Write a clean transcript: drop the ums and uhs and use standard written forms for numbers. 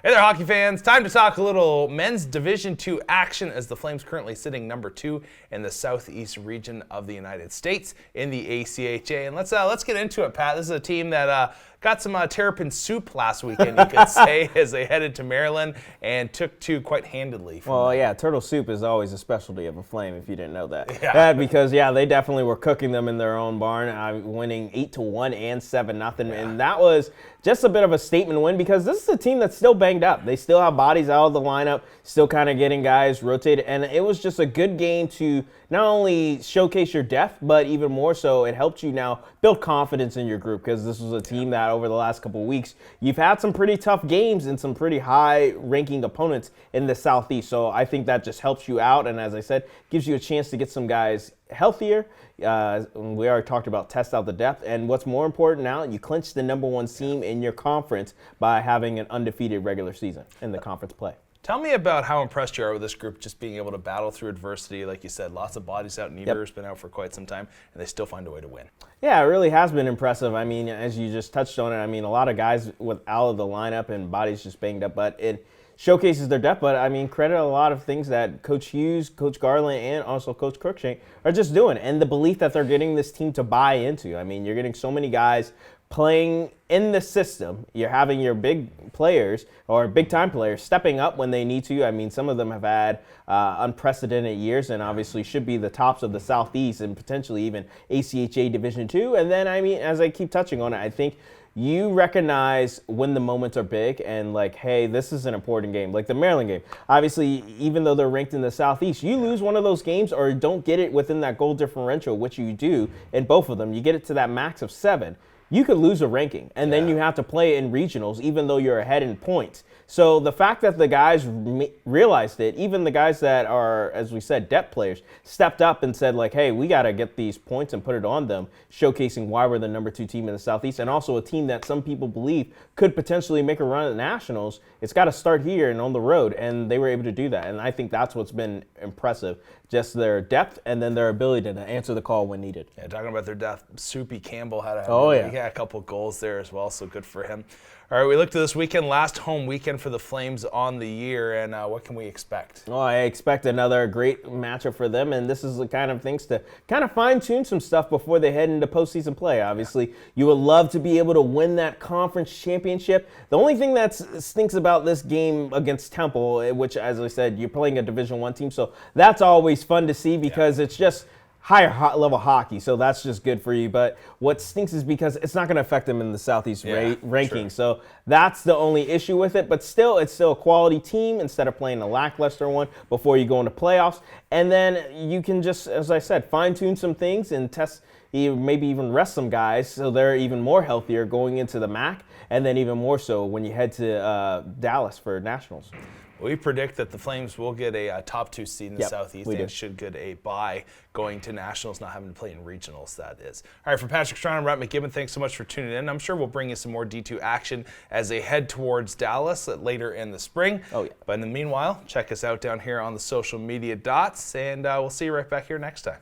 Hey there, hockey fans. Time to talk a little men's Division II action as the Flames currently sitting number 2 in the southeast region of the United States in the ACHA. And let's get into it, Pat. This is a team that got some terrapin soup last weekend, you could say, as they headed to Maryland and took two quite handedly. Well, yeah, turtle soup is always a specialty of a Flame, if you didn't know that. Yeah. Because, they definitely were cooking them in their own barn, winning 8-1 and 7-0. Yeah. And that was just a bit of a statement win because this is a team that's still banged up. They still have bodies out of the lineup, still kind of getting guys rotated. And it was just a good game to not only showcase your depth, but even more so, it helped you now build confidence in your group because this was a team that over the last couple of weeks, you've had some pretty tough games and some pretty high-ranking opponents in the Southeast. So I think that just helps you out. And as I said, gives you a chance to get some guys healthier. We already talked about test out the depth. And what's more important now, you clinch the number 1 team in your conference by having an undefeated regular season in the conference play. Tell me about how impressed you are with this group just being able to battle through adversity. Like you said, lots of bodies out. Niebuhr's been out for quite some time, and they still find a way to win. Yeah, it really has been impressive. I mean, as you just touched on it, a lot of guys out of the lineup and bodies just banged up, but it showcases their depth. But, credit a lot of things that Coach Hughes, Coach Garland, and also Coach Cruikshank are just doing, and the belief that they're getting this team to buy into. You're getting so many guys playing in the system. You're having your big players or big-time players stepping up when they need to. Some of them have had unprecedented years and obviously should be the tops of the Southeast and potentially even ACHA Division II. And then, as I keep touching on it, I think you recognize when the moments are big and hey, this is an important game. Like the Maryland game. Obviously, even though they're ranked in the Southeast, you lose one of those games or don't get it within that goal differential, which you do in both of them. You get it to that max of 7. You could lose a ranking, and then you have to play in regionals, even though you're ahead in points. So the fact that the guys realized it, even the guys that are, as we said, depth players, stepped up and said, hey, we got to get these points and put it on them, showcasing why we're the number 2 team in the Southeast, and also a team that some people believe could potentially make a run at Nationals. It's got to start here and on the road, and they were able to do that. And I think that's what's been impressive, just their depth and then their ability to answer the call when needed. Yeah, talking about their depth, Soupy Campbell had a couple goals there as well, so good for him. All right, we look to this weekend, last home weekend for the Flames on the year, and what can we expect? Oh, I expect another great matchup for them, and this is the kind of things to kind of fine-tune some stuff before they head into postseason play. Obviously, you would love to be able to win that conference championship. The only thing that stinks about this game against Temple, which, as I said, you're playing a Division I team, so that's always fun to see because it's just higher level hockey, so that's just good for you. But what stinks is because it's not going to affect them in the Southeast ranking. Sure. So that's the only issue with it. But still, it's still a quality team instead of playing a lackluster one before you go into playoffs. And then you can just, as I said, fine-tune some things and test, maybe even rest some guys so they're even more healthier going into the MAC, and then even more so when you head to Dallas for Nationals. We predict that the Flames will get a top 2 seed in the Southeast and should get a bye going to Nationals, not having to play in regionals, that is. All right, for Patrick Strong and Brett McGibbon, thanks so much for tuning in. I'm sure we'll bring you some more D2 action as they head towards Dallas later in the spring. Oh, yeah. But in the meanwhile, check us out down here on the social media dots, and we'll see you right back here next time.